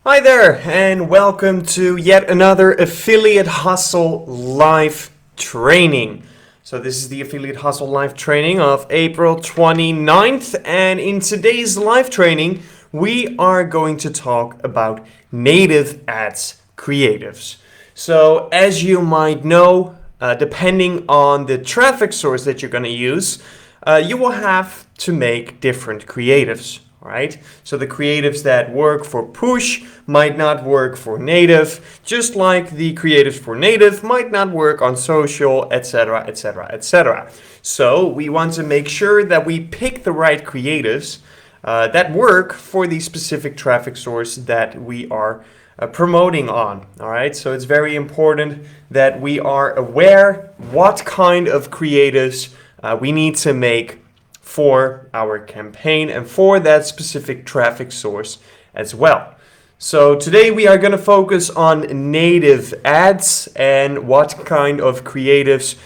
Hi there, and welcome to yet another Affiliate Hustle live training. So this is the Affiliate Hustle live training of April 29th, and in today's live training, we are going to talk about native ads creatives. So as you might know, depending on the traffic source that you're going to use, you will have to make different creatives. Right? So the creatives that work for push might not work for native, just like the creatives for native might not work on social, etc., etc., etc. So we want to make sure that we pick the right creatives that work for the specific traffic source that we are promoting on. All right, so it's very important that we are aware what kind of creatives we need to make for our campaign and for that specific traffic source as well. So today we are going to focus on native ads and what kind of creatives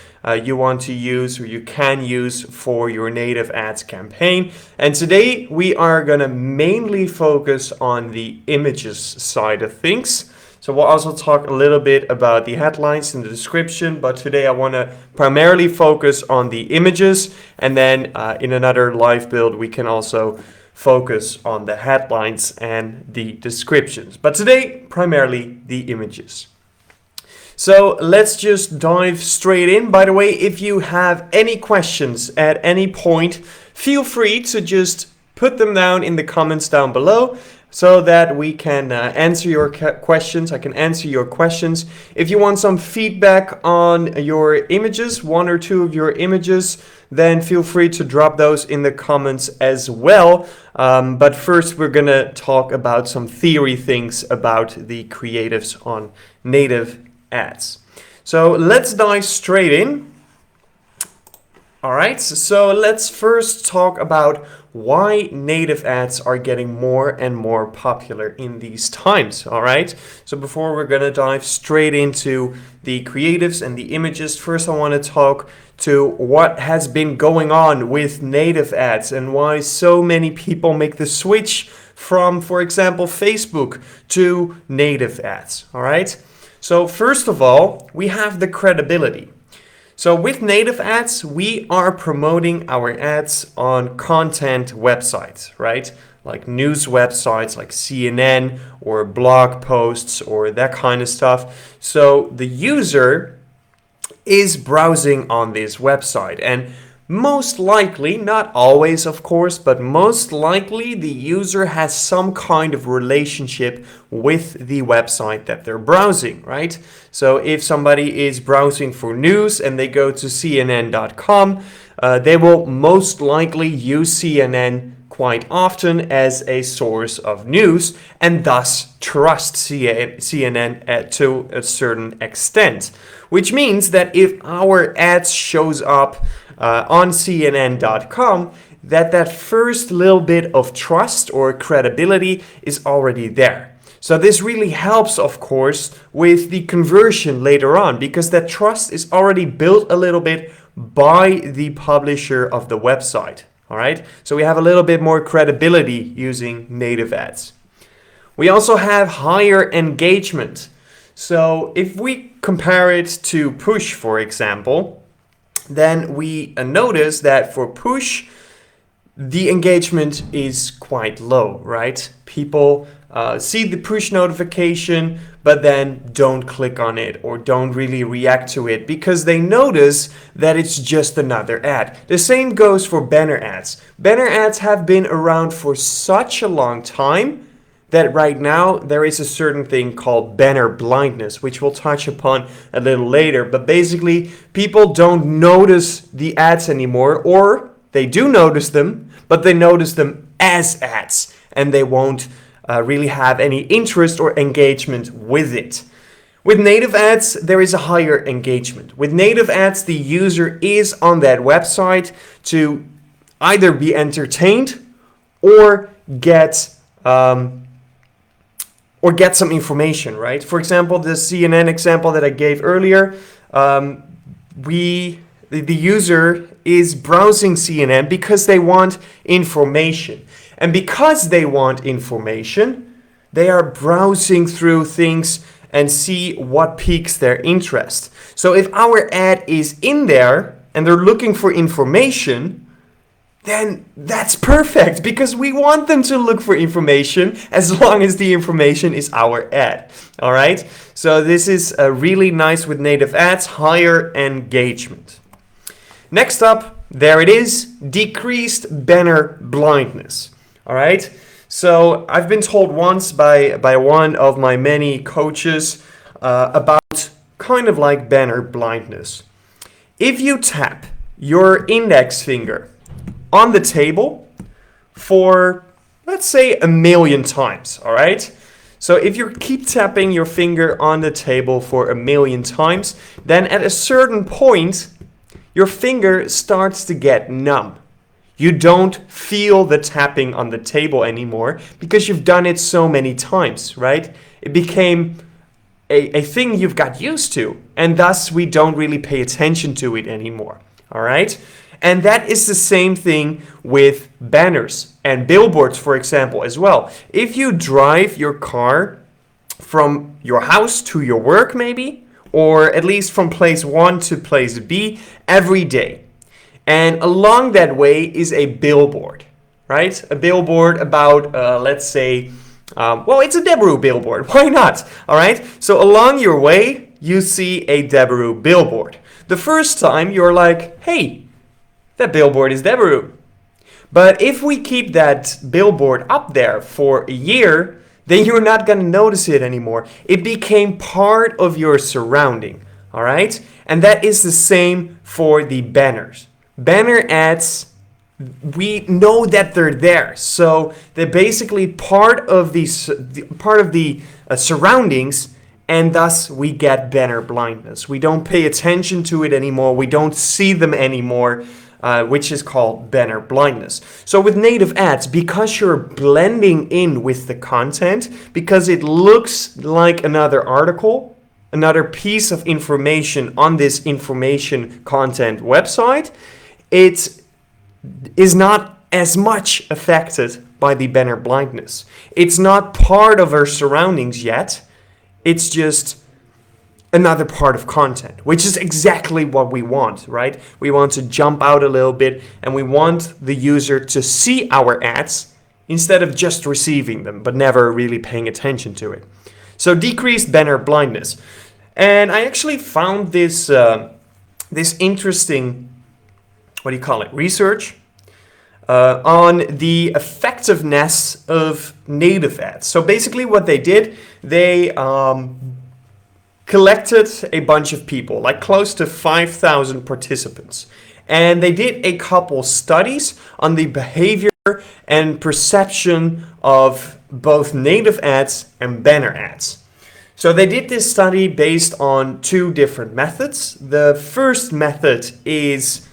you want to use or you can use for your native ads campaign. And today we are going to mainly focus on the images side of things. So we'll also talk a little bit about the headlines in the description, but today I want to primarily focus on the images, and then in another live build we can also focus on the headlines and the descriptions. But today, primarily the images. So let's just dive straight in. By the way, if you have any questions at any point, feel free to just put them down in the comments down below, so that we can answer your questions. I can answer your questions. If you want some feedback on your images, one or two of your images, then feel free to drop those in the comments as well. But first, we're going to talk about some theory things about the creatives on native ads. So let's dive straight in. All right, so let's first talk about why native ads are getting more and more popular in these times. All right, so before we're going to dive straight into the creatives and the images, first I want to talk to what has been going on with native ads and why so many people make the switch from, for example, Facebook to native ads. All right, so first of all, we have the credibility. So with native ads, we are promoting our ads on content websites, right? Like news websites like CNN or blog posts or that kind of stuff. So the user is browsing on this website, and most likely, not always of course, but most likely the user has some kind of relationship with the website that they're browsing, right? So if somebody is browsing for news and they go to CNN.com, they will most likely use CNN quite often as a source of news and thus trust CNN to a certain extent. Which means that if our ads shows up on CNN.com, that first little bit of trust or credibility is already there. So this really helps, of course, with the conversion later on, because that trust is already built a little bit by the publisher of the website. All right, so we have a little bit more credibility using native ads. We also have higher engagement. So if we compare it to push, for example, then we notice that for push, the engagement is quite low, right? People see the push notification, but then don't click on it or don't really react to it because they notice that it's just another ad. The same goes for banner ads. Banner ads have been around for such a long time that right now there is a certain thing called banner blindness, which we'll touch upon a little later. But basically, people don't notice the ads anymore, or they do notice them, but they notice them as ads, and they won't really have any interest or engagement with it. With native ads, there is a higher engagement. With native ads, the user is on that website to either be entertained or get some information, right? For example, the CNN example that I gave earlier, the user is browsing CNN because they want information. And because they want information, They are browsing through things and see what piques their interest. So if our ad is in there and they're looking for information, then that's perfect because we want them to look for information as long as the information is our ad. All right. So this is really nice with native ads, higher engagement. Next up, there it is, decreased banner blindness. All right. So I've been told once by one of my many coaches about kind of like banner blindness. If you tap your index finger on the table for, let's say, 1,000,000 times, all right? So if you keep tapping your finger on the table for 1,000,000 times, then at a certain point, your finger starts to get numb. You don't feel the tapping on the table anymore because you've done it so many times, right? It became a thing you've got used to, and thus we don't really pay attention to it anymore, all right? And that is the same thing with banners and billboards, for example, as well. If you drive your car from your house to your work, maybe, or at least from place 1 to place B every day, and along that way is a billboard, right? A billboard about, let's say, well, it's a Deberoo billboard. Why not? All right. So along your way, you see a Deberoo billboard. The first time you're like, hey, that billboard is Deberoo. But if we keep that billboard up there for a year, then you're not going to notice it anymore. It became part of your surrounding. All right. And that is the same for the banners. Banner ads, we know that they're there, so they're basically part of the surroundings, and thus we get banner blindness. We don't pay attention to it anymore. We don't see them anymore, which is called banner blindness. So with native ads, because you're blending in with the content, because it looks like another article, another piece of information on this information content website, it is not as much affected by the banner blindness. It's not part of our surroundings yet. It's just another part of content, which is exactly what we want, right? We want to jump out a little bit and we want the user to see our ads instead of just receiving them, but never really paying attention to it. So decreased banner blindness. And I actually found this, this interesting, research on the effectiveness of native ads. So basically what they did, they collected a bunch of people, like close to 5,000 participants. And they did a couple studies on the behavior and perception of both native ads and banner ads. So they did this study based on 2 different methods. The first method is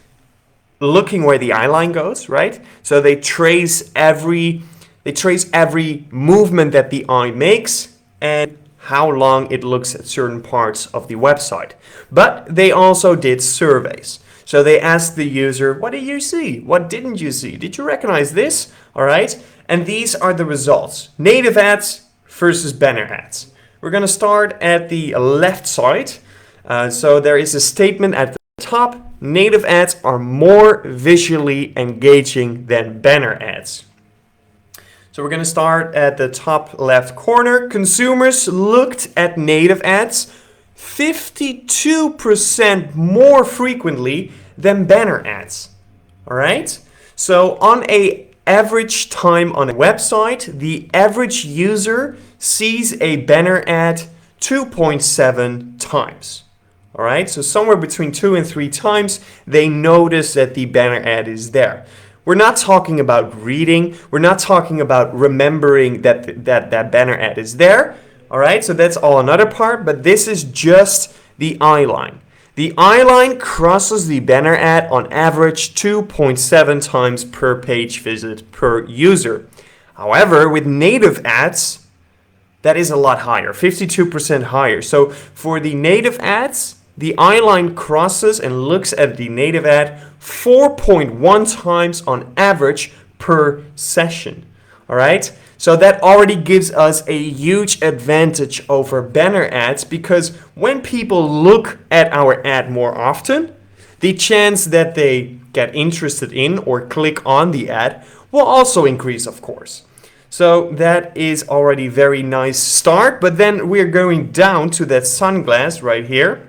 looking where the eye line goes, right? So they trace every movement that the eye makes and how long it looks at certain parts of the website. But they also did surveys. So they asked the user, what did you see? What didn't you see? Did you recognize this? All right. And these are the results. Native ads versus banner ads. We're going to start at the left side. So there is a statement at the top. Native ads are more visually engaging than banner ads. So we're going to start at the top left corner. Consumers looked at native ads 52% more frequently than banner ads. All right. So on a average time on a website, the average user sees a banner ad 2.7 times. All right, so somewhere between 2 and 3 times, they notice that the banner ad is there. We're not talking about reading. We're not talking about remembering that banner ad is there. All right, so that's all another part, but this is just the eye line. The eye line crosses the banner ad on average 2.7 times per page visit per user. However, with native ads, that is a lot higher, 52% higher. So for the native ads, the eye line crosses and looks at the native ad 4.1 times on average per session. All right. So that already gives us a huge advantage over banner ads, because when people look at our ad more often, the chance that they get interested in or click on the ad will also increase, of course. So that is already very nice start, but then we're going down to that sunglass right here.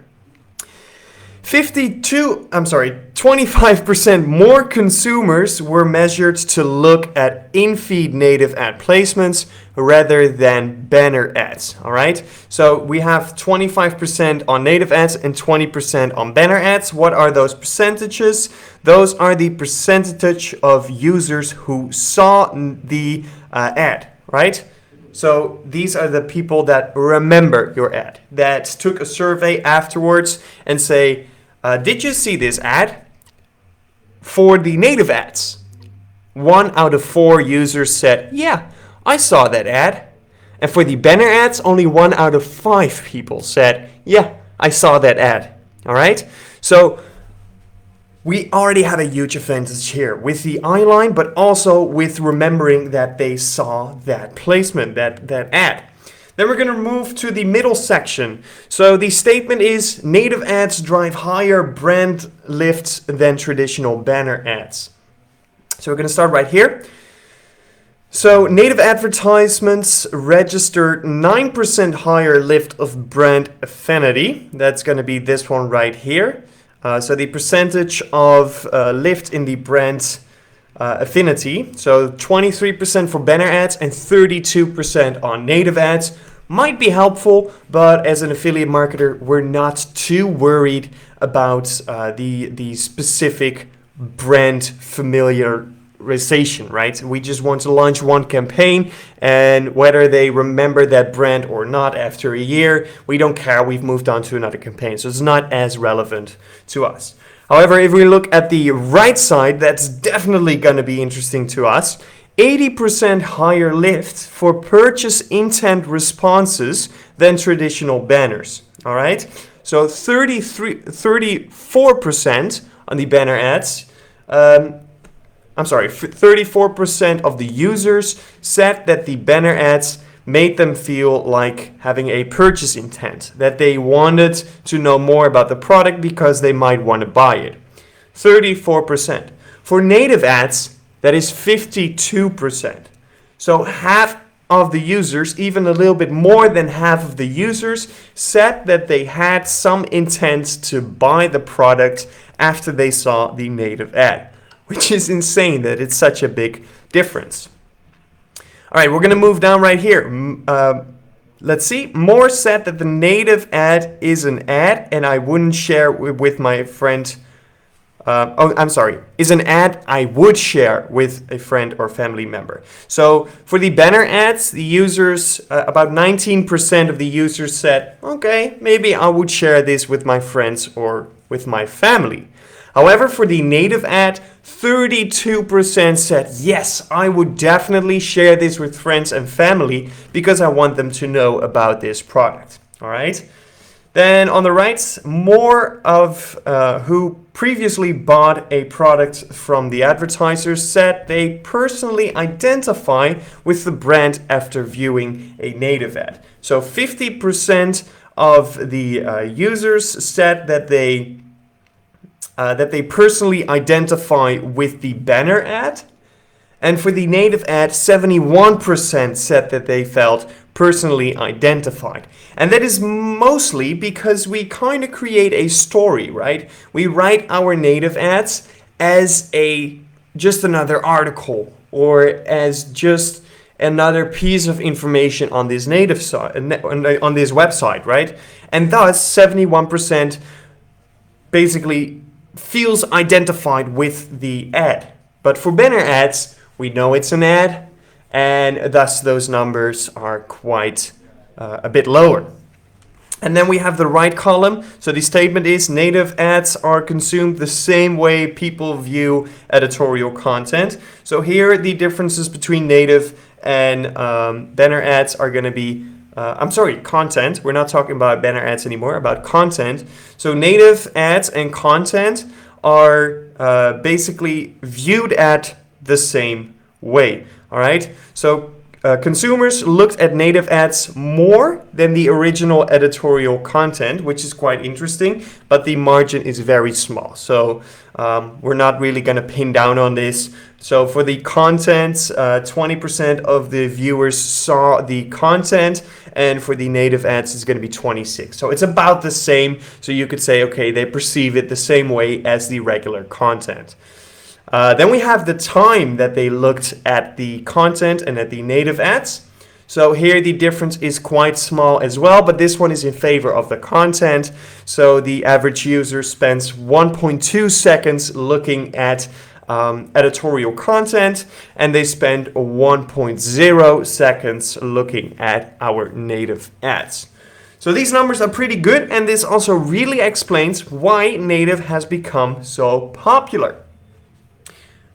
25% more consumers were measured to look at in-feed native ad placements rather than banner ads. All right. So we have 25% on native ads and 20% on banner ads. What are those percentages? Those are the percentage of users who saw the ad, right? So these are the people that remember your ad, that took a survey afterwards and say, did you see this ad? For the native ads, 1 out of 4 users said, yeah, I saw that ad. And for the banner ads, only 1 out of 5 people said, yeah, I saw that ad. All right? So we already have a huge advantage here with the eyeline, but also with remembering that they saw that placement, that ad. Then we're going to move to the middle section. So the statement is native ads drive higher brand lifts than traditional banner ads. So we're going to start right here. So native advertisements registered 9% higher lift of brand affinity. That's going to be this one right here. So the percentage of lift in the brand affinity. So 23% for banner ads and 32% on native ads. Might be helpful, but as an affiliate marketer, we're not too worried about the specific brand familiarization, right? We just want to launch one campaign, and whether they remember that brand or not after a year, we don't care. We've moved on to another campaign, so it's not as relevant to us. However, if we look at the right side, that's definitely going to be interesting to us. 80% higher lift for purchase intent responses than traditional banners. All right. So 34% on the banner ads. 34% of the users said that the banner ads made them feel like having a purchase intent, that they wanted to know more about the product because they might want to buy it. 34%. For native ads, that is 52%. So half of the users, even a little bit more than half of the users, said that they had some intent to buy the product after they saw the native ad, which is insane that it's such a big difference. All right, we're going to move down right here. Let's see. More said that the native ad is an ad, and I wouldn't share with my friend. Is an ad I would share with a friend or family member. So for the banner ads, the users, about 19% of the users said, okay, maybe I would share this with my friends or with my family. However, for the native ad, 32% said, yes, I would definitely share this with friends and family because I want them to know about this product. All right. Then on the right, more of who previously bought a product from the advertisers said they personally identify with the brand after viewing a native ad. So 50% of the users said that they personally identify with the banner ad. And for the native ad, 71% said that they felt personally identified. And that is mostly because we kind of create a story, right? We write our native ads as just another article or as just another piece of information on this native site, on this website, right? And thus 71% basically feels identified with the ad. But for banner ads, we know it's an ad, and thus those numbers are quite a bit lower. And then we have the right column. So the statement is native ads are consumed the same way people view editorial content. So here the differences between native and banner ads are going to be, content. We're not talking about banner ads anymore, about content. So native ads and content are basically viewed at the same way. All right. So consumers looked at native ads more than the original editorial content, which is quite interesting, but the margin is very small. So we're not really going to pin down on this. So for the content, 20% of the viewers saw the content, and for the native ads, it's going to be 26. So it's about the same. So you could say, okay, they perceive it the same way as the regular content. Then we have the time that they looked at the content and at the native ads. So here the difference is quite small as well, but this one is in favor of the content. So the average user spends 1.2 seconds looking at editorial content, and they spend 1.0 seconds looking at our native ads. So these numbers are pretty good, and this also really explains why native has become so popular.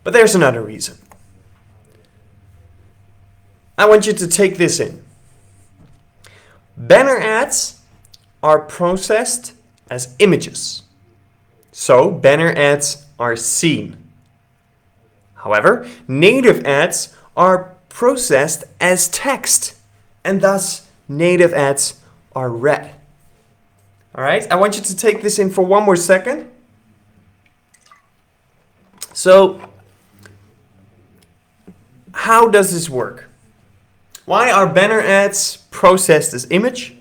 But there's another reason. I want you to take this in. Banner ads are processed as images. So banner ads are seen. However, native ads are processed as text, and thus native ads are read. All right, I want you to take this in for one more second. So, how does this work? Why are banner ads processed as image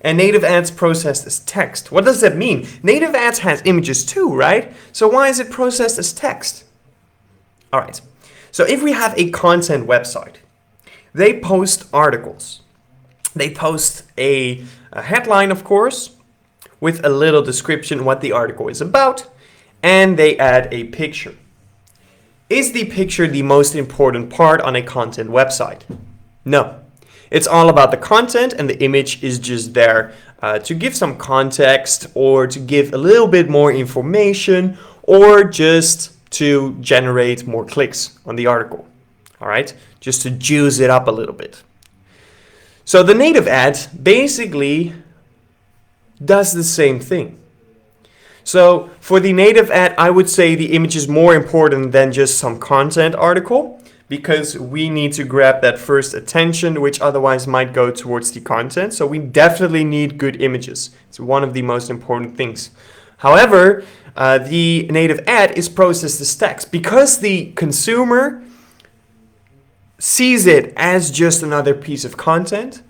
and native ads processed as text? What does that mean? Native ads has images too, right? So why is it processed as text? All right, so if we have a content website, they post articles. They post a headline, of course, with a little description what the article is about, and they add a picture. Is the picture the most important part on a content website? No. It's all about the content, and the image is just there to give some context or to give a little bit more information or just to generate more clicks on the article. All right, just to juice it up a little bit. So the native ad basically does the same thing. So for the native ad, I would say the image is more important than just some content article, because we need to grab that first attention, which otherwise might go towards the content. So we definitely need good images. It's one of the most important things. However, the native ad is processed as text. Because the consumer sees it as just another piece of content,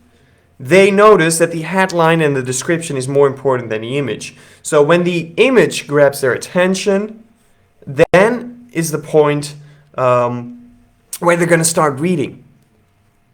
they notice that the headline and the description is more important than the image. So when the image grabs their attention, then is the point where they're going to start reading.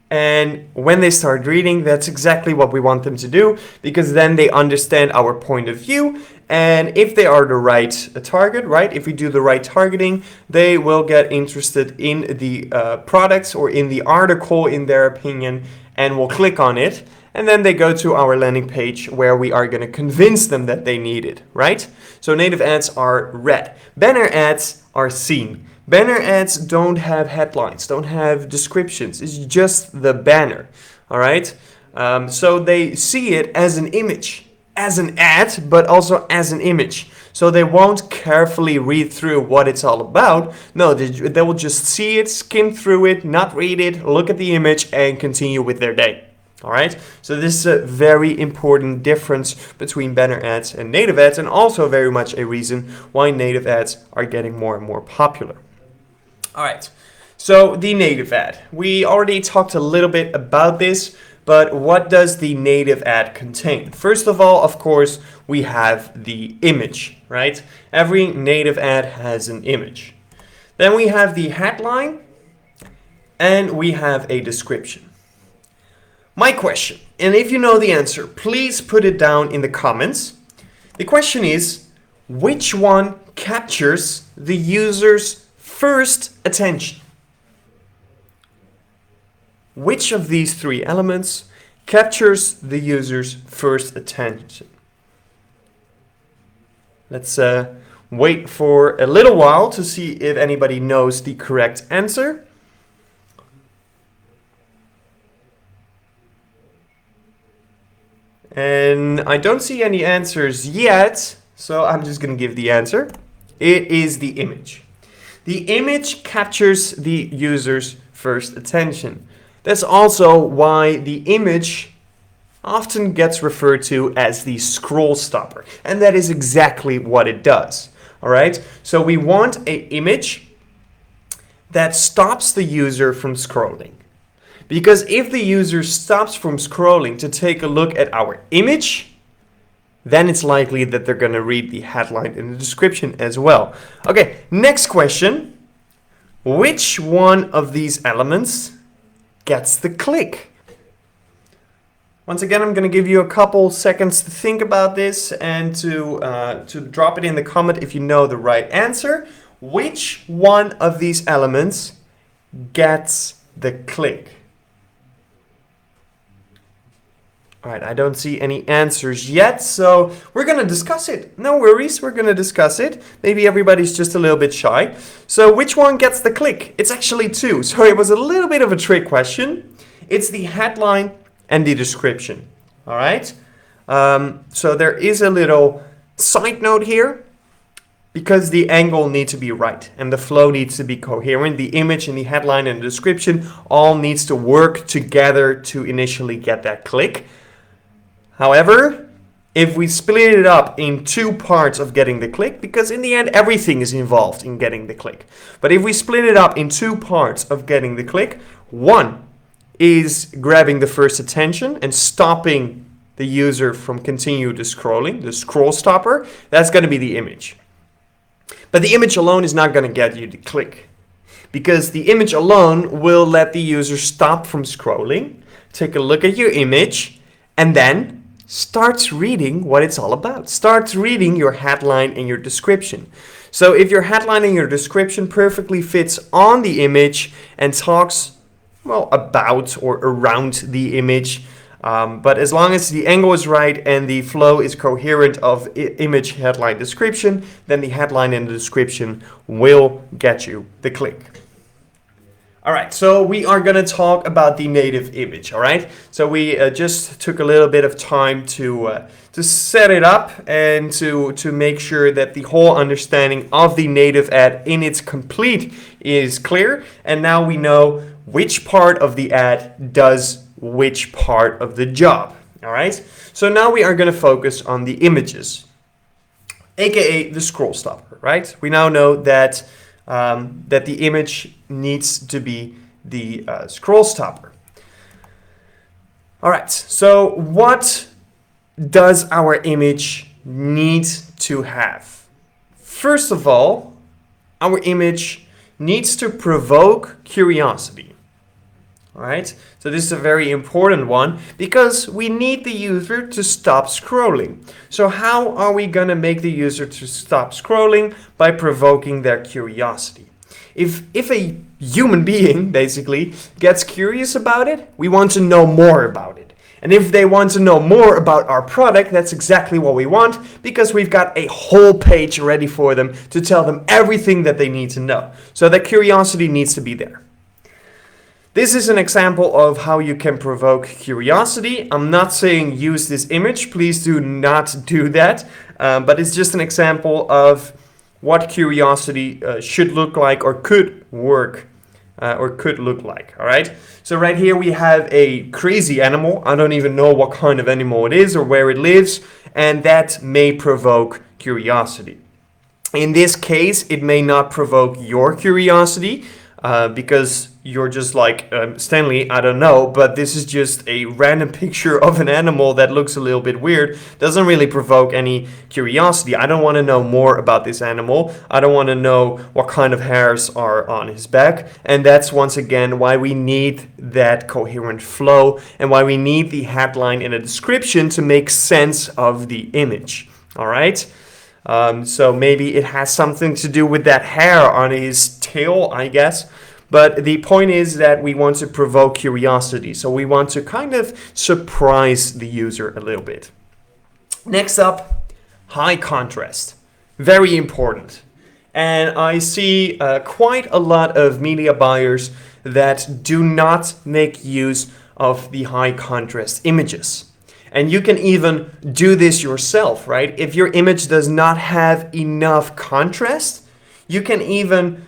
And when they start reading, that's exactly what we want them to do, because then they understand our point of view. And if they are the right target, right, if we do the right targeting, they will get interested in the products or in the article, in their opinion, and will click on it. And then they go to our landing page where we are going to convince them that they need it, right? So native ads are read. Banner ads are seen. Banner ads don't have headlines, don't have descriptions. It's just the banner, all right? So they see it as an image, as an ad, but also as an image. So they won't carefully read through what it's all about. No, they will just see it, skim through it, not read it, look at the image, and continue with their day. All right, so this is a very important difference between banner ads and native ads, and also very much a reason why native ads are getting more and more popular. All right, so the native ad. We already talked a little bit about this, but what does the native ad contain? First of all, of course, we have the image, right? Every native ad has an image. Then we have the headline, and we have a description. My question, and if you know the answer, please put it down in the comments. The question is, which one captures the user's first attention? Which of these three elements captures the user's first attention? Let's wait for a little while to see if anybody knows the correct answer. And I don't see any answers yet, so I'm just going to give the answer. It is the image. The image captures the user's first attention. That's also why the image often gets referred to as the scroll stopper. And that is exactly what it does. All right, so we want an image that stops the user from scrolling. Because if the user stops from scrolling to take a look at our image, then it's likely that they're going to read the headline and the description as well. Okay, next question. Which one of these elements gets the click? Once again, I'm going to give you a couple seconds to think about this and to drop it in the comment if you know the right answer. Which one of these elements gets the click? All right, I don't see any answers yet, so we're going to discuss it. No worries, we're going to discuss it. Maybe everybody's just a little bit shy. So which one gets the click? It's actually two. So it was a little bit of a trick question. It's the headline and the description. All right. So there is a little side note here, because the angle needs to be right and the flow needs to be coherent. The image and the headline and the description all needs to work together to initially get that click. However, if we split it up in two parts of getting the click, because in the end everything is involved in getting the click. But if we split it up in two parts of getting the click, one is grabbing the first attention and stopping the user from continuing to scrolling, the scroll stopper. That's going to be the image. But the image alone is not going to get you the click, because the image alone will let the user stop from scrolling, take a look at your image, and then starts reading what it's all about. Starts reading your headline and your description. So if your headline and your description perfectly fits on the image and talks about or around the image, but as long as the angle is right and the flow is coherent of image, headline, description, then the headline and the description will get you the click. All right, so we are going to talk about the native image. All right, so we just took a little bit of time to set it up and to make sure that the whole understanding of the native ad in its complete is clear. And now we know which part of the ad does which part of the job. All right, so now we are going to focus on the images, aka the scroll stopper. Right, we now know that that the image needs to be the scroll stopper. All right, so what does our image need to have? First of all, our image needs to provoke curiosity. All right, so this is a very important one because we need the user to stop scrolling. So how are we going to make the user to stop scrolling? By provoking their curiosity. If a human being basically gets curious about it, we want to know more about it. And if they want to know more about our product, that's exactly what we want, because we've got a whole page ready for them to tell them everything that they need to know. So that curiosity needs to be there. This is an example of how you can provoke curiosity. I'm not saying use this image, please do not do that, but it's just an example of what curiosity should look like or could work or could look like. All right, so right here we have a crazy animal. I don't even know what kind of animal it is or where it lives, and that may provoke curiosity. In this case, it may not provoke your curiosity because you're just like, Stanley, I don't know, but this is just a random picture of an animal that looks a little bit weird. Doesn't really provoke any curiosity. I don't want to know more about this animal. I don't want to know what kind of hairs are on his back. And that's once again why we need that coherent flow and why we need the headline and a description to make sense of the image. All right. So maybe it has something to do with that hair on his tail, I guess. But the point is that we want to provoke curiosity. So we want to kind of surprise the user a little bit. Next up, high contrast. Very important. And I see quite a lot of media buyers that do not make use of the high contrast images. And you can even do this yourself, right? If your image does not have enough contrast, you can even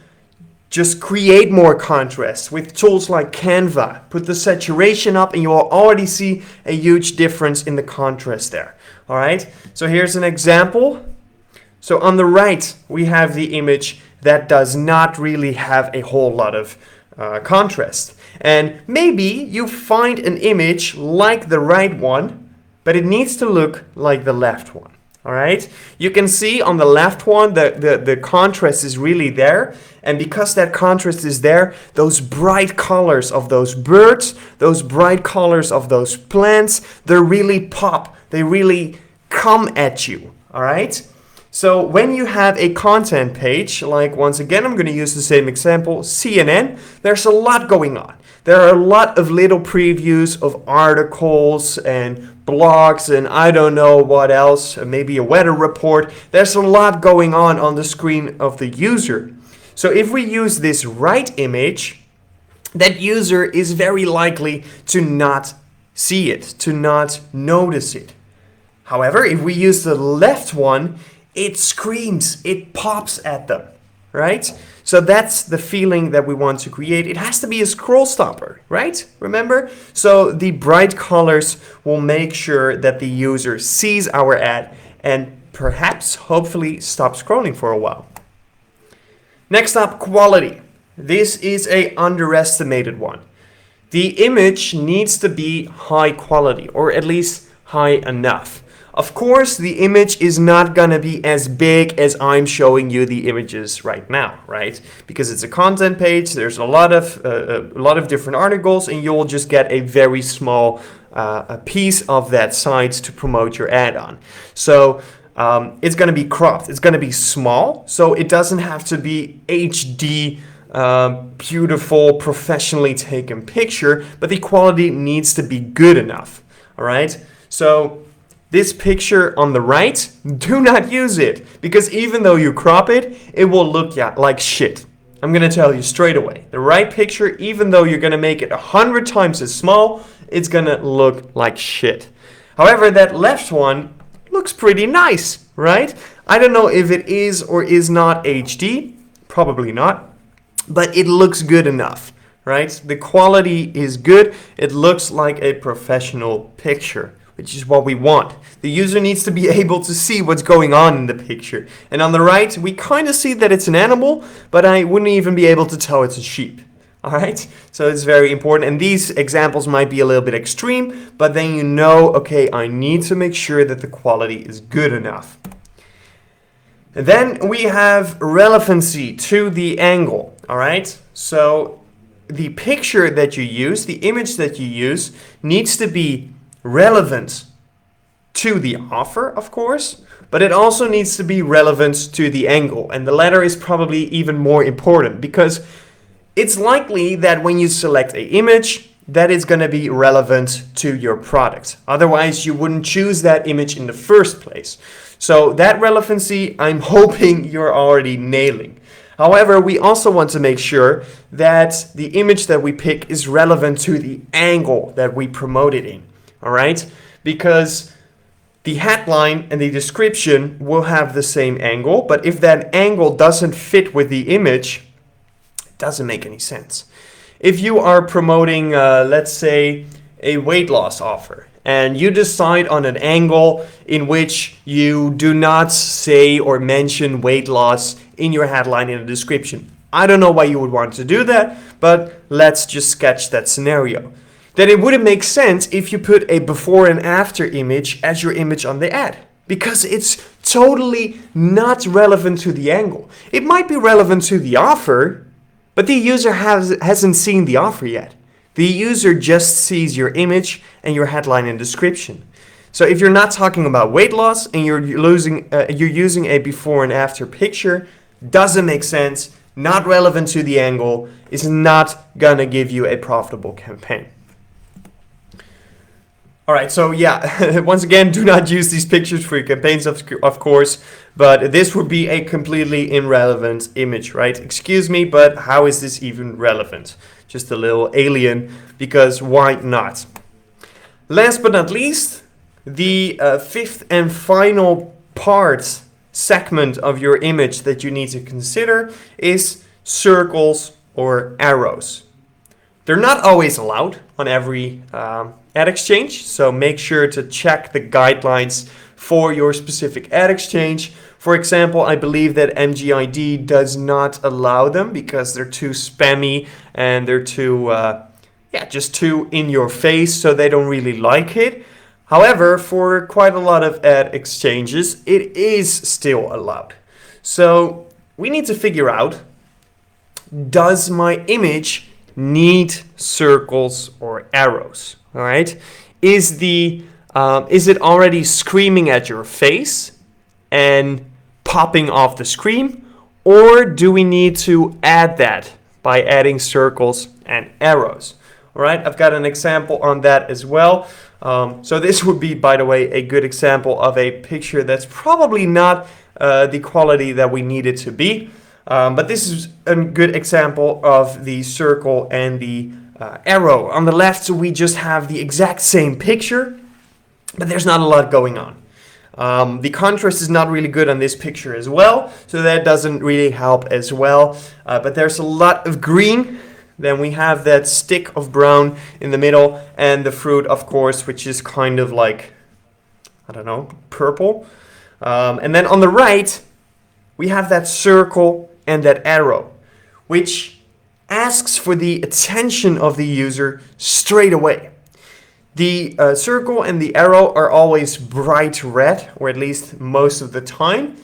just create more contrast with tools like Canva. Put the saturation up and you will already see a huge difference in the contrast there. All right, so here's an example. So on the right, we have the image that does not really have a whole lot of contrast. And maybe you find an image like the right one, but it needs to look like the left one. All right, you can see on the left one the contrast is really there, and because that contrast is there, those bright colors of those birds, those bright colors of those plants, they really pop, they really come at you. All right, so when you have a content page, like once again I'm going to use the same example, CNN, there's a lot going on. There are a lot of little previews of articles and blogs and I don't know what else, maybe a weather report. There's a lot going on the screen of the user. So if we use this right image, that user is very likely to not see it, to not notice it. However, if we use the left one, it screams, it pops at them, right? So that's the feeling that we want to create. It has to be a scroll stopper, right? Remember? So the bright colors will make sure that the user sees our ad and perhaps, hopefully, stop scrolling for a while. Next up, quality. This is an underestimated one. The image needs to be high quality, or at least high enough. Of course, the image is not going to be as big as I'm showing you the images right now, right? Because it's a content page, there's a lot of different articles, and you'll just get a very small a piece of that site to promote your ad on. So it's going to be cropped, it's going to be small, so it doesn't have to be HD, beautiful, professionally taken picture, but the quality needs to be good enough, all right? So this picture on the right, do not use it, because even though you crop it, it will look like shit. I'm going to tell you straight away. The right picture, even though you're going to make it 100 times as small, it's going to look like shit. However, that left one looks pretty nice, right? I don't know if it is or is not HD, probably not, but it looks good enough, right? The quality is good. It looks like a professional picture, which is what we want. The user needs to be able to see what's going on in the picture. And on the right, we kind of see that it's an animal, but I wouldn't even be able to tell it's a sheep. All right, so it's very important. And these examples might be a little bit extreme, but then you know, okay, I need to make sure that the quality is good enough. And then we have relevancy to the angle. All right, so the picture that you use, the image that you use, needs to be relevant to the offer, of course, but it also needs to be relevant to the angle. And the latter is probably even more important, because it's likely that when you select an image, that is going to be relevant to your product. Otherwise, you wouldn't choose that image in the first place. So that relevancy, I'm hoping you're already nailing. However, we also want to make sure that the image that we pick is relevant to the angle that we promote it in. All right? Because the headline and the description will have the same angle, but if that angle doesn't fit with the image, it doesn't make any sense. If you are promoting, let's say, a weight loss offer, and you decide on an angle in which you do not say or mention weight loss in your headline in the description, I don't know why you would want to do that, but let's just sketch that scenario. Then it wouldn't make sense if you put a before and after image as your image on the ad, because it's totally not relevant to the angle. It might be relevant to the offer, but the user hasn't seen the offer yet. The user just sees your image and your headline and description. So if you're not talking about weight loss and you're using a before and after picture, doesn't make sense, not relevant to the angle, is not gonna give you a profitable campaign. All right, so yeah, once again, do not use these pictures for your campaigns, of course, but this would be a completely irrelevant image, right? Excuse me, but how is this even relevant? Just a little alien, because why not? Last but not least, the fifth and final segment of your image that you need to consider is circles, or arrows. They're not always allowed on every ad exchange, so make sure to check the guidelines for your specific ad exchange. For example, I believe that MGID does not allow them because they're too spammy and they're too, just too in your face, so they don't really like it. However, for quite a lot of ad exchanges, it is still allowed. So we need to figure out, does my image need circles or arrows? All right. Is it already screaming at your face and popping off the screen, or do we need to add that by adding circles and arrows? All right. I've got an example on that as well. So this would be, by the way, a good example of a picture that's probably not the quality that we need it to be. But this is a good example of the circle and the arrow. On the left, we just have the exact same picture, but there's not a lot going on. The contrast is not really good on this picture as well, so that doesn't really help as well. But there's a lot of green. Then we have that stick of brown in the middle, and the fruit, of course, which is kind of like, I don't know, purple. And then on the right, we have that circle and that arrow, which asks for the attention of the user straight away. The circle and the arrow are always bright red, or at least most of the time,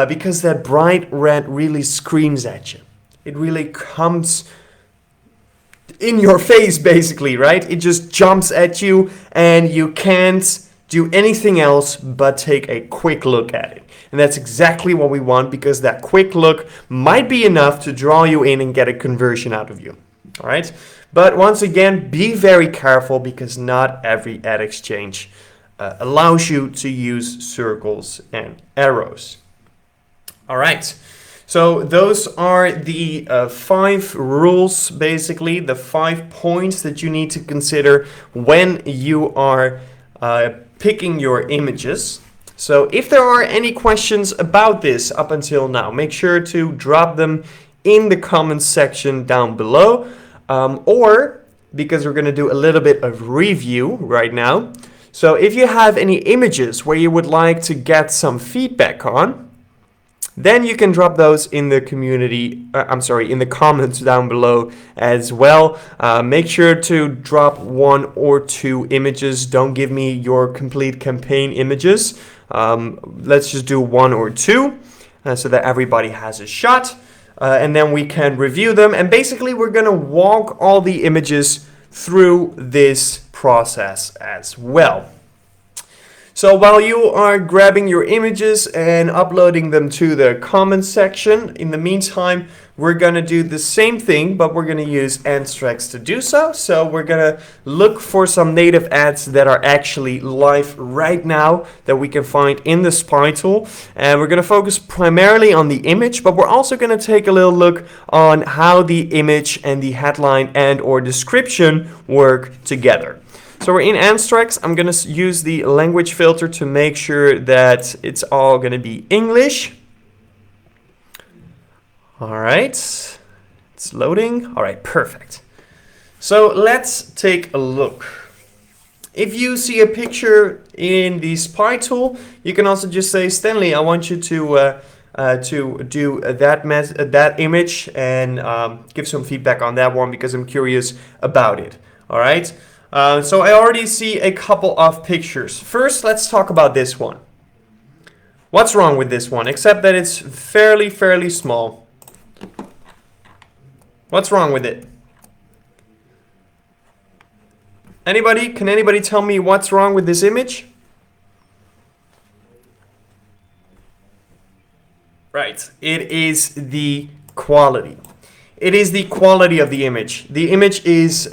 because that bright red really screams at you. It really comes in your face, basically, right? It just jumps at you, and you can't do anything else but take a quick look at it. And that's exactly what we want, because that quick look might be enough to draw you in and get a conversion out of you. All right. But once again, be very careful, because not every ad exchange allows you to use circles and arrows. All right. So those are the 5 rules, basically, the 5 points that you need to consider when you are picking your images. So if there are any questions about this up until now, make sure to drop them in the comments section down below. Or, because we're going to do a little bit of review right now, so if you have any images where you would like to get some feedback on, then you can drop those in the in the comments down below as well. Make sure to drop 1 or 2 images. Don't give me your complete campaign images. Let's just do 1 or 2 so that everybody has a shot. And then we can review them. And basically, we're going to walk all the images through this process as well. So while you are grabbing your images and uploading them to the comments section, in the meantime, we're going to do the same thing, but we're going to use Anstrax to do so. So we're going to look for some native ads that are actually live right now that we can find in the spy tool. And we're going to focus primarily on the image, but we're also going to take a little look on how the image and the headline and or description work together. So we're in Anstrax. I'm going to use the language filter to make sure that it's all going to be English. All right, it's loading. All right, perfect. So let's take a look. If you see a picture in the spy tool, you can also just say, Stanley, I want you to do that image and give some feedback on that one, because I'm curious about it. All right. So I already see a couple of pictures. First, let's talk about this one. What's wrong with this one? Except that it's fairly small. What's wrong with it? Anybody? Can anybody tell me what's wrong with this image? Right. It is the quality. It is the quality of the image. The image is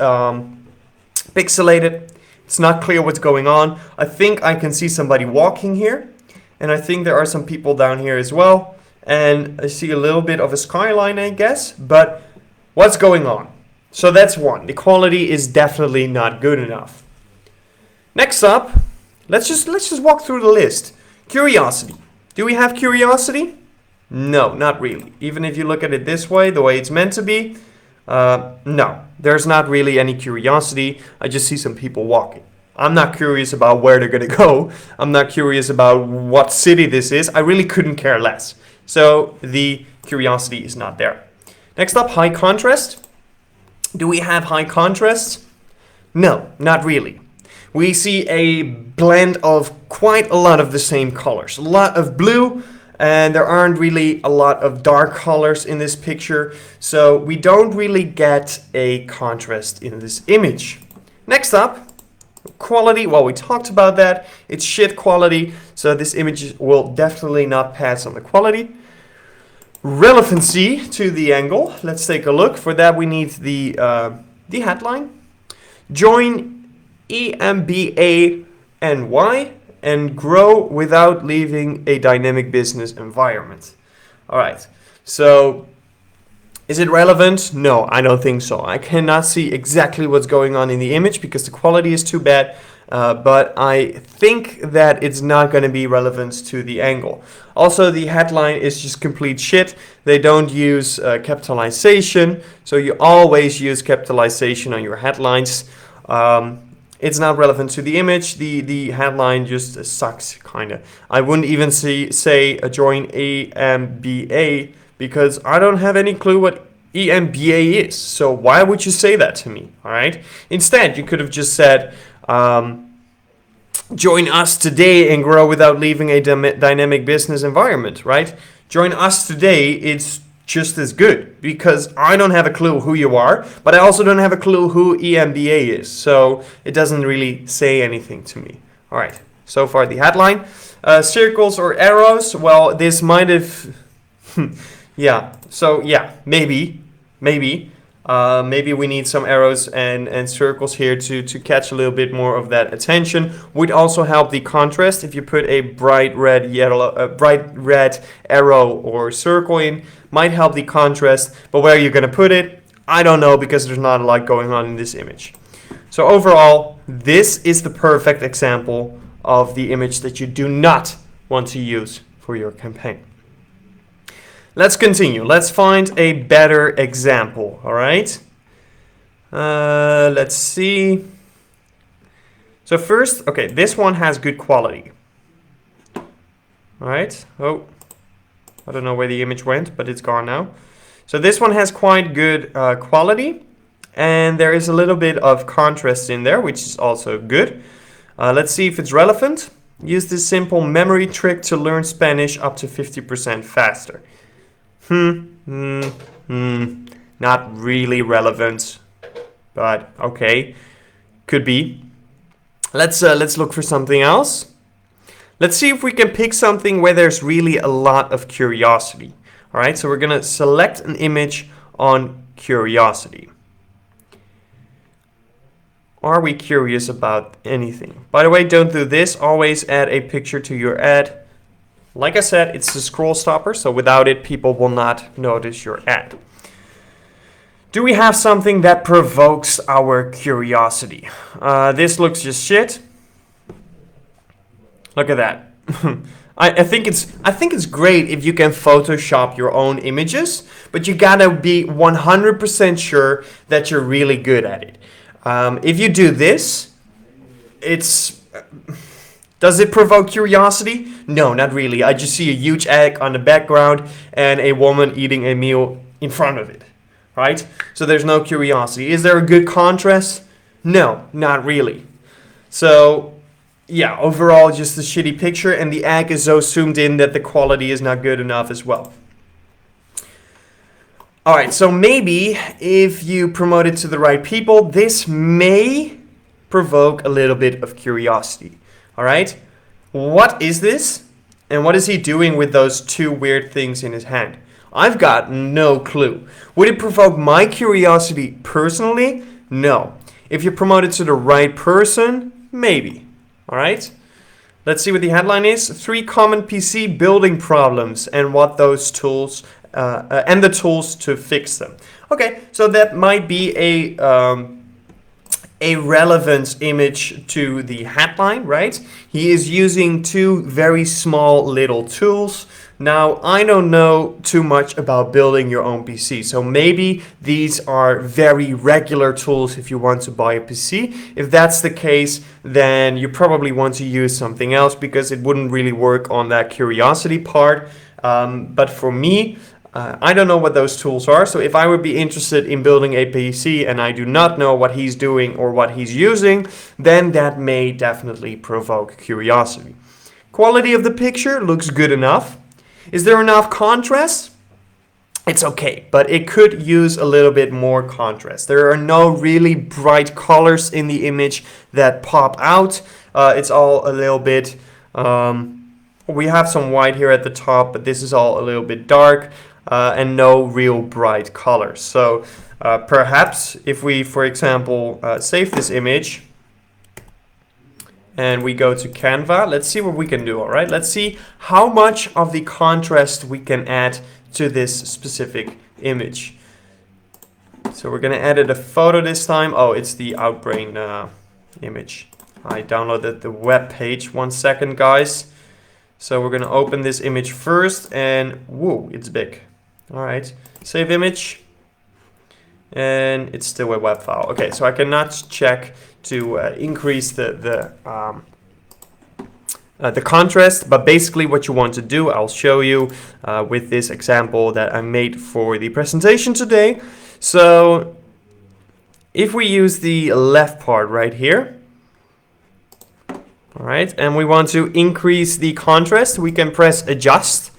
pixelated. It's not clear what's going on. I think I can see somebody walking here, and I think there are some people down here as well, and I see a little bit of a skyline, I guess, but what's going on? So that's one. The quality is definitely not good enough. Next up, let's just walk through the list. Curiosity. Do we have curiosity? No, not really. Even if you look at it this way, the way it's meant to be, no, there's not really any curiosity. I just see some people walking. I'm not curious about where they're going to go. I'm not curious about what city this is. I really couldn't care less. So the curiosity is not there. Next up, high contrast. Do we have high contrast? No, not really. We see a blend of quite a lot of the same colors. A lot of blue, and there aren't really a lot of dark colors in this picture. So we don't really get a contrast in this image. Next up, quality. Well, we talked about that. It's shit quality, so this image will definitely not pass on the quality. Relevancy to the angle. Let's take a look. For that, we need the headline. Join EMBA NY and grow without leaving a dynamic business environment. All right. So, is it relevant? No, I don't think so. I cannot see exactly what's going on in the image because the quality is too bad. But I think that it's not going to be relevant to the angle. Also, the headline is just complete shit. They don't use capitalization, so you always use capitalization on your headlines. It's not relevant to the image. The headline just sucks, kind of. I wouldn't even say join EMBA because I don't have any clue what EMBA is. So why would you say that to me? All right. Instead, you could have just said, join us today and grow without leaving a dynamic business environment, right? Join us today, it's just as good because I don't have a clue who you are, but I also don't have a clue who EMBA is. So it doesn't really say anything to me. All right, so far the headline. Circles or arrows, well, this might have, yeah, so yeah, maybe. Maybe we need some arrows and circles here to catch a little bit more of that attention. Would also help the contrast if you put a bright red arrow or circle in. Might help the contrast, but where you're going to put it, I don't know because there's not a lot going on in this image. So overall, this is the perfect example of the image that you do not want to use for your campaign. Let's continue. Let's find a better example, all right? Let's see. So first, okay, this one has good quality. All right. Oh, I don't know where the image went, but it's gone now. So this one has quite good quality, and there is a little bit of contrast in there, which is also good. Let's see if it's relevant. Use this simple memory trick to learn Spanish up to 50% faster. Not really relevant, but okay, could be. Let's look for something else. Let's see if we can pick something where there's really a lot of curiosity. All right, so we're gonna select an image on curiosity. Are we curious about anything? By the way, don't do this. Always add a picture to your ad. Like I said, it's the scroll stopper, so without it, people will not notice your ad. Do we have something that provokes our curiosity? This looks just shit. Look at that. I think it's great if you can Photoshop your own images, but you gotta be 100% sure that you're really good at it. If you do this, does it provoke curiosity? No, not really. I just see a huge egg on the background and a woman eating a meal in front of it, right? So there's no curiosity. Is there a good contrast? No, not really. So yeah, overall just a shitty picture, and the egg is so zoomed in that the quality is not good enough as well. All right, so maybe if you promote it to the right people, this may provoke a little bit of curiosity. All right, what is this? And what is he doing with those two weird things in his hand? I've got no clue. Would it provoke my curiosity personally? No. If you promote it to the right person, maybe. All right, let's see what the headline is. 3 common PC building problems and what those tools and the tools to fix them. Okay, so that might be a relevance image to the headline, right? He is using two very small little tools. Now, I don't know too much about building your own PC, so maybe these are very regular tools if you want to buy a PC. If that's the case, then you probably want to use something else because it wouldn't really work on that curiosity part. But for me, I don't know what those tools are, so if I would be interested in building a PC and I do not know what he's doing or what he's using, then that may definitely provoke curiosity. Quality of the picture looks good enough. Is there enough contrast? It's okay, but it could use a little bit more contrast. There are no really bright colors in the image that pop out. It's all a little bit, we have some white here at the top, but this is all a little bit dark. And no real bright colors. So perhaps if we, for example, save this image and we go to Canva, let's see what we can do, all right? Let's see how much of the contrast we can add to this specific image. So we're gonna edit a photo this time. Oh, it's the Outbrain image. I downloaded the web page. 1 second, guys. So we're gonna open this image first and whoa, it's big. All right, save image, and it's still a web file. Okay, so I cannot check to increase the contrast, but basically what you want to do, I'll show you with this example that I made for the presentation today. So if we use the left part right here, all right, and we want to increase the contrast, we can press adjust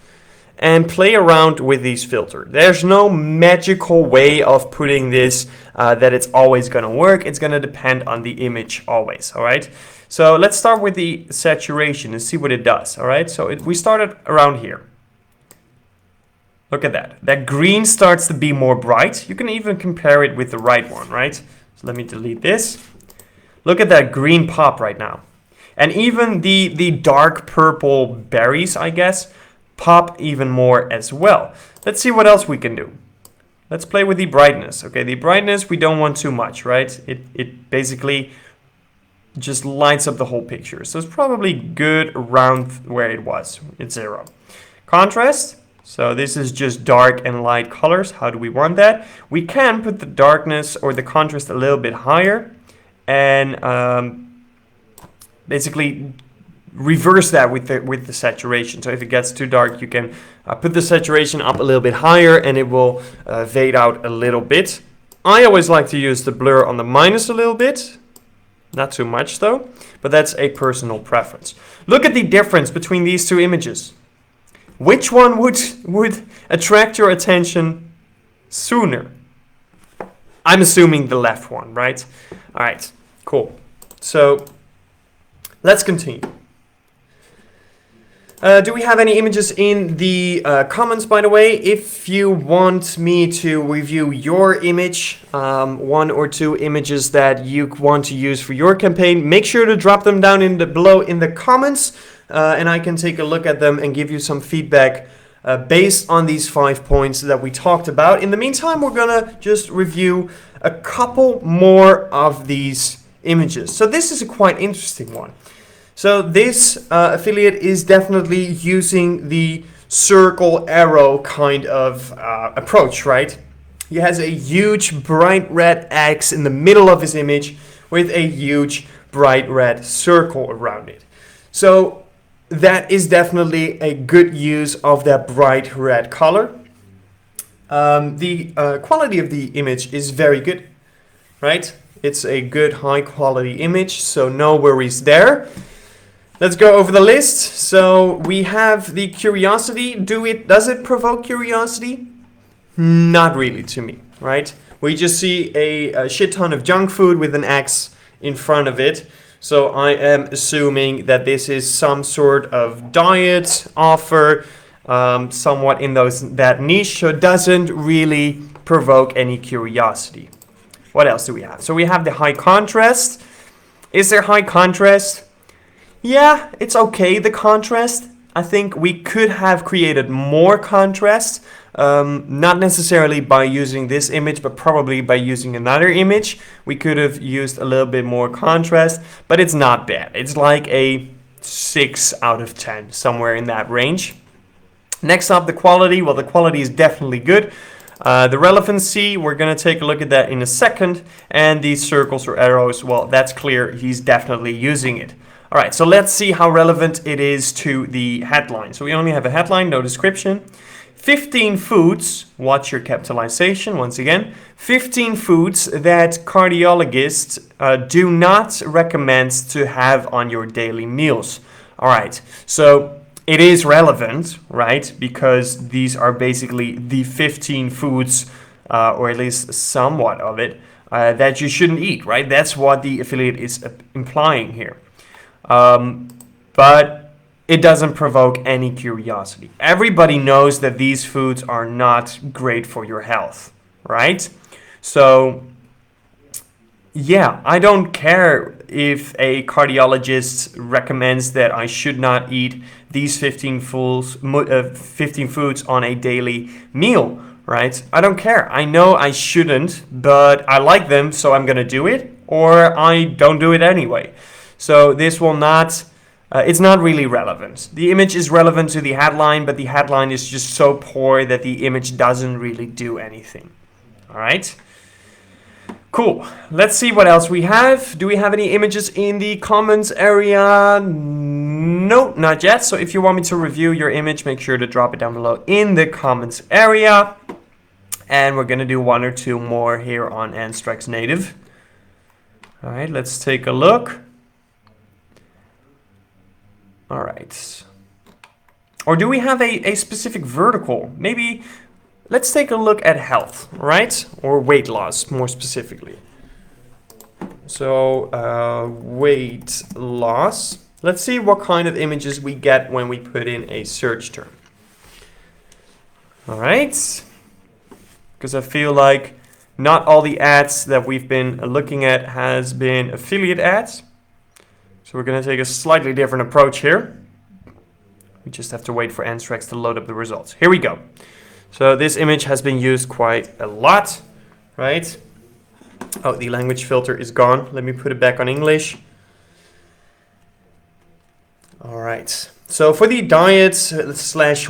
and play around with these filters. There's no magical way of putting this that it's always gonna work. It's gonna depend on the image always, all right? So let's start with the saturation and see what it does, all right? So we started around here. Look at that. That green starts to be more bright. You can even compare it with the right one, right? So let me delete this. Look at that green pop right now. And even the dark purple berries, I guess, pop even more as well. Let's see what else we can do. Let's play with the brightness. Okay, the brightness we don't want too much, right? It basically just lights up the whole picture. So it's probably good around where it was. It's 0. Contrast. So this is just dark and light colors. How do we want that? We can put the darkness or the contrast a little bit higher and basically reverse that with the saturation. So if it gets too dark, you can put the saturation up a little bit higher and it will fade out a little bit. I always like to use the blur on the minus a little bit. Not too much though, but that's a personal preference. Look at the difference between these two images. Which one would attract your attention sooner? I'm assuming the left one, right? All right, cool. So let's continue. Do we have any images in the comments, by the way? If you want me to review your image, 1 or 2 images that you want to use for your campaign, make sure to drop them down below in the comments, and I can take a look at them and give you some feedback based on these 5 points that we talked about. In the meantime, we're gonna just review a couple more of these images. So this is a quite interesting one. So this affiliate is definitely using the circle arrow kind of approach, right? He has a huge bright red X in the middle of his image with a huge bright red circle around it. So that is definitely a good use of that bright red color. The quality of the image is very good, right? It's a good high quality image, so no worries there. Let's go over the list. So we have the curiosity. Does it provoke curiosity? Not really to me, right? We just see a shit ton of junk food with an X in front of it. So I am assuming that this is some sort of diet offer, somewhat in that niche. So it doesn't really provoke any curiosity. What else do we have? So we have the high contrast. Is there high contrast? Yeah, it's okay, the contrast. I think we could have created more contrast. Not necessarily by using this image, but probably by using another image. We could have used a little bit more contrast, but it's not bad. It's like a 6 out of 10, somewhere in that range. Next up, the quality. Well, the quality is definitely good. The relevancy, we're going to take a look at that in a second. And these circles or arrows, well, that's clear. He's definitely using it. All right, so let's see how relevant it is to the headline. So we only have a headline, no description. 15 foods, watch your capitalization once again, 15 foods that cardiologists do not recommend to have on your daily meals. All right, so it is relevant, right? Because these are basically the 15 foods, or at least somewhat of it, that you shouldn't eat, right? That's what the affiliate is implying here. But it doesn't provoke any curiosity. Everybody knows that these foods are not great for your health, right? So, yeah, I don't care if a cardiologist recommends that I should not eat these 15 foods on a daily meal, right? I don't care. I know I shouldn't, but I like them, so I'm going to do it, or I don't do it anyway. So this will not... it's not really relevant. The image is relevant to the headline, but the headline is just so poor that the image doesn't really do anything. All right? Cool. Let's see what else we have. Do we have any images in the comments area? No, not yet. So if you want me to review your image, make sure to drop it down below in the comments area. And we're going to do 1 or 2 more here on Anstrax Native. All right, let's take a look. All right. Or do we have a specific vertical? Maybe let's take a look at health, right? Or weight loss, more specifically. So weight loss. Let's see what kind of images we get when we put in a search term. All right. Because I feel like not all the ads that we've been looking at has been affiliate ads. So we're going to take a slightly different approach here. We just have to wait for Anstrax to load up the results. Here we go. So this image has been used quite a lot, right? Oh, the language filter is gone. Let me put it back on English. All right. So for the diet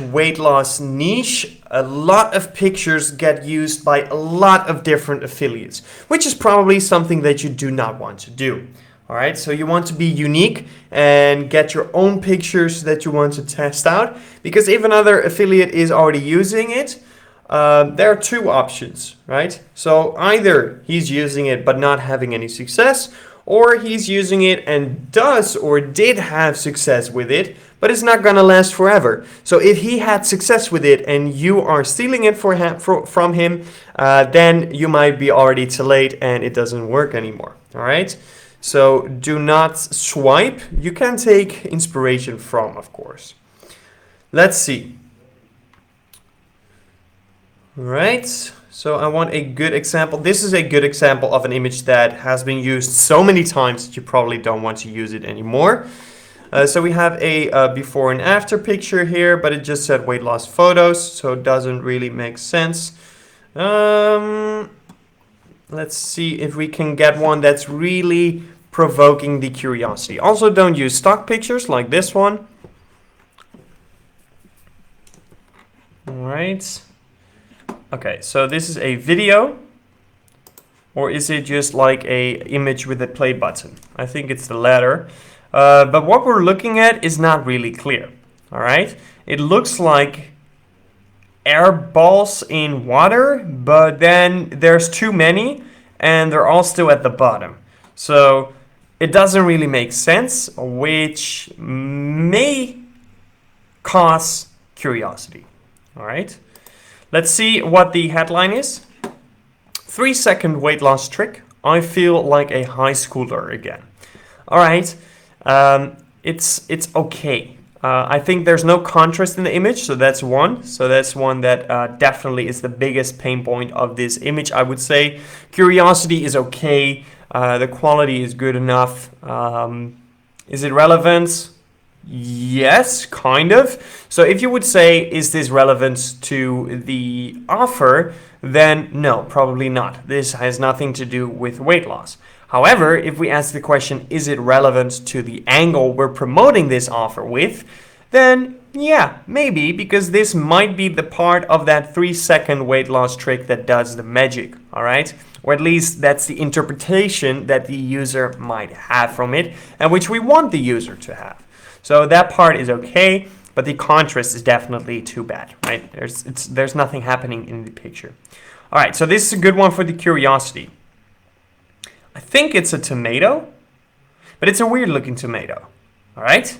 / weight loss niche, a lot of pictures get used by a lot of different affiliates, which is probably something that you do not want to do. All right, so you want to be unique and get your own pictures that you want to test out, because if another affiliate is already using it, there are 2 options, right? So either he's using it but not having any success, or he's using it and does or did have success with it, but it's not going to last forever. So if he had success with it and you are stealing it from him, then you might be already too late and it doesn't work anymore, all right? So do not swipe. You can take inspiration from, of course. Let's see. All right. So I want a good example. This is a good example of an image that has been used so many times that you probably don't want to use it anymore. So we have a before and after picture here, but it just said weight loss photos, so it doesn't really make sense. Let's see if we can get one that's really provoking the curiosity. Also, don't use stock pictures like this one. All right. Okay, so this is a video, or is it just like a image with a play button? I think it's the latter. But what we're looking at is not really clear. All right. It looks like air balls in water, but then there's too many and they're all still at the bottom. So it doesn't really make sense, which may cause curiosity. All right. Let's see what the headline is. 3-second weight loss trick. I feel like a high schooler again. All right. It's okay. I think there's no contrast in the image, so that's one. So that's one that definitely is the biggest pain point of this image, I would say. Curiosity is okay. The quality is good enough. Is it relevant? Yes, kind of. So if you would say, is this relevant to the offer? Then no, probably not. This has nothing to do with weight loss. However, if we ask the question, is it relevant to the angle we're promoting this offer with? Then yeah, maybe, because this might be the part of that 3-second weight loss trick that does the magic, all right? Or at least that's the interpretation that the user might have from it, and which we want the user to have. So that part is okay, but the contrast is definitely too bad, right? There's nothing happening in the picture. All right, so this is a good one for the curiosity. I think it's a tomato, but it's a weird looking tomato, all right?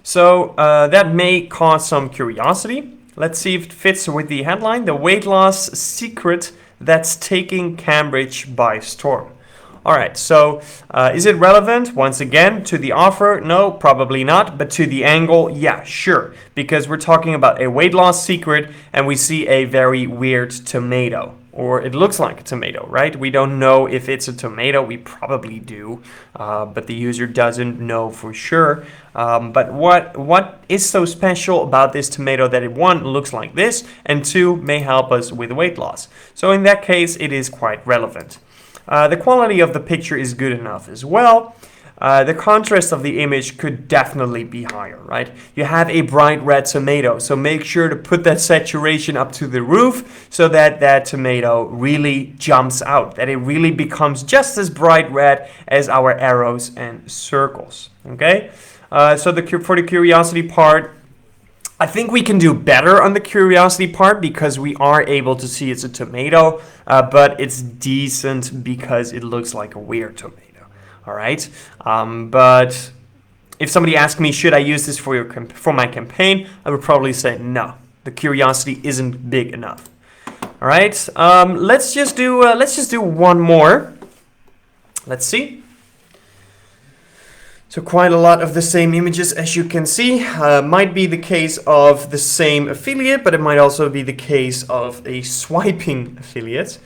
So that may cause some curiosity. Let's see if it fits with the headline, the weight loss secret that's taking Cambridge by storm. All right, so is it relevant? Once again, to the offer? No, probably not. But to the angle? Yeah, sure. Because we're talking about a weight loss secret and we see a very weird tomato. Or it looks like a tomato, right? We don't know if it's a tomato. We probably do, but the user doesn't know for sure. But what is so special about this tomato that it, one, looks like this, and two, may help us with weight loss? So in that case, it is quite relevant. The quality of the picture is good enough as well. The contrast of the image could definitely be higher, right? You have a bright red tomato, so make sure to put that saturation up to the roof so that that tomato really jumps out, that it really becomes just as bright red as our arrows and circles, okay? So for the curiosity part, I think we can do better on the curiosity part because we are able to see it's a tomato, but it's decent because it looks like a weird tomato. All right, but if somebody asked me, should I use this for my campaign, I would probably say no. The curiosity isn't big enough. All right, let's just do one more. Let's see. So quite a lot of the same images, as you can see. Might be the case of the same affiliate, but it might also be the case of a swiping affiliate.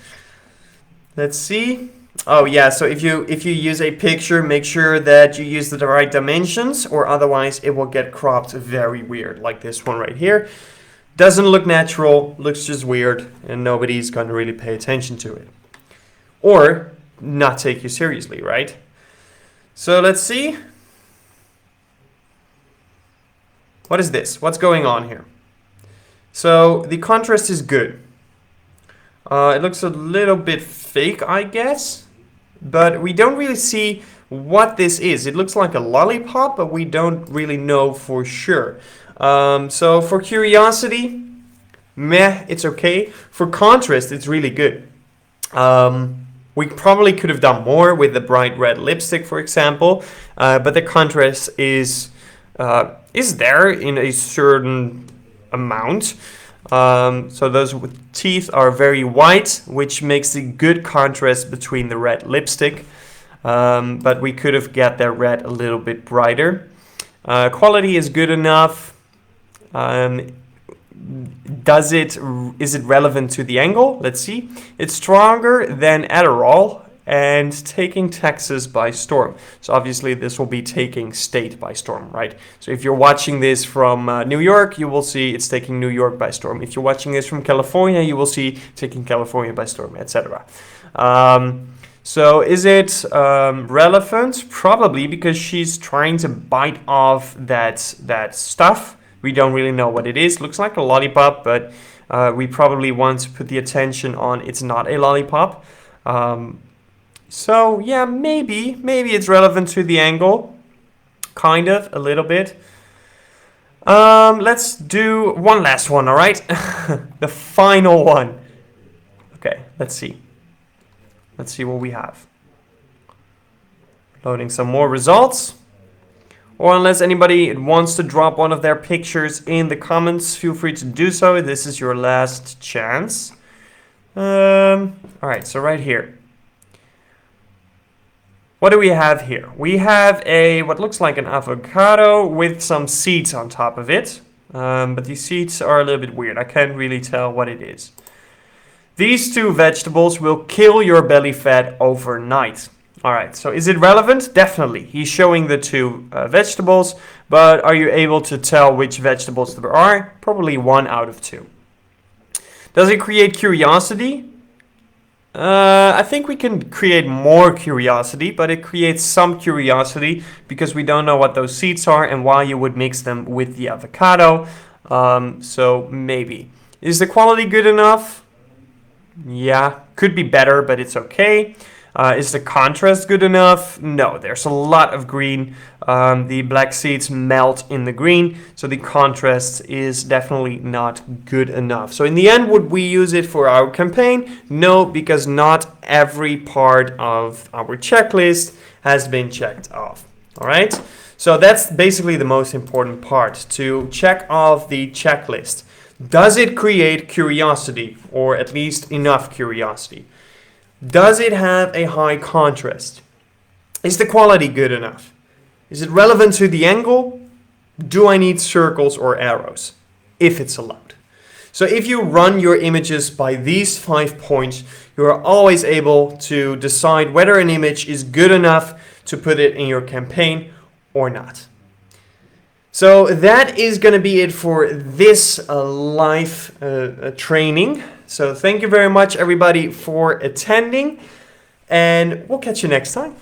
Let's see. Oh yeah, so if you use a picture, make sure that you use the right dimensions, or otherwise it will get cropped very weird, like this one right here. Doesn't look natural, looks just weird, and nobody's going to really pay attention to it. Or not take you seriously, right? So let's see. What is this? What's going on here? So the contrast is good. It looks a little bit fake, I guess. But we don't really see what this is. It looks like a lollipop, but we don't really know for sure. So for curiosity, meh, it's okay. For contrast, it's really good. We probably could have done more with the bright red lipstick, for example, but the contrast is there in a certain amount. So those teeth are very white, which makes a good contrast between the red lipstick. But we could have got that red a little bit brighter. Quality is good enough. Is it relevant to the angle? Let's see. It's stronger than Adderall and taking Texas by storm. So obviously this will be taking state by storm, right? So if you're watching this from New York, you will see it's taking New York by storm. If you're watching this from California, you will see taking California by storm, etc. So is it relevant? Probably, because she's trying to bite off that stuff. We don't really know what it is. Looks like a lollipop, but we probably want to put the attention on it's not a lollipop. So yeah, maybe it's relevant to the angle, kind of, a little bit. Let's do one last one, all right? The final one. Okay, let's see. Let's see what we have. Loading some more results. Or unless anybody wants to drop one of their pictures in the comments, feel free to do so. This is your last chance. All right, so right here. What do we have here? We have what looks like an avocado with some seeds on top of it. But these seeds are a little bit weird. I can't really tell what it is. These two vegetables will kill your belly fat overnight. All right, so is it relevant? Definitely. He's showing the two vegetables, but are you able to tell which vegetables there are? Probably 1 out of 2. Does it create curiosity? I think we can create more curiosity, but it creates some curiosity because we don't know what those seeds are and why you would mix them with the avocado. So maybe. Is the quality good enough? Yeah, could be better, but it's okay. Is the contrast good enough? No, there's a lot of green. The black seeds melt in the green, so the contrast is definitely not good enough. So in the end, would we use it for our campaign? No, because not every part of our checklist has been checked off. All right, so that's basically the most important part, to check off the checklist. Does it create curiosity, or at least enough curiosity? Does it have a high contrast? Is the quality good enough? Is it relevant to the angle? Do I need circles or arrows, if it's allowed? So if you run your images by these 5 points, you are always able to decide whether an image is good enough to put it in your campaign or not. So that is going to be it for this live training. So thank you very much, everybody, for attending, and we'll catch you next time.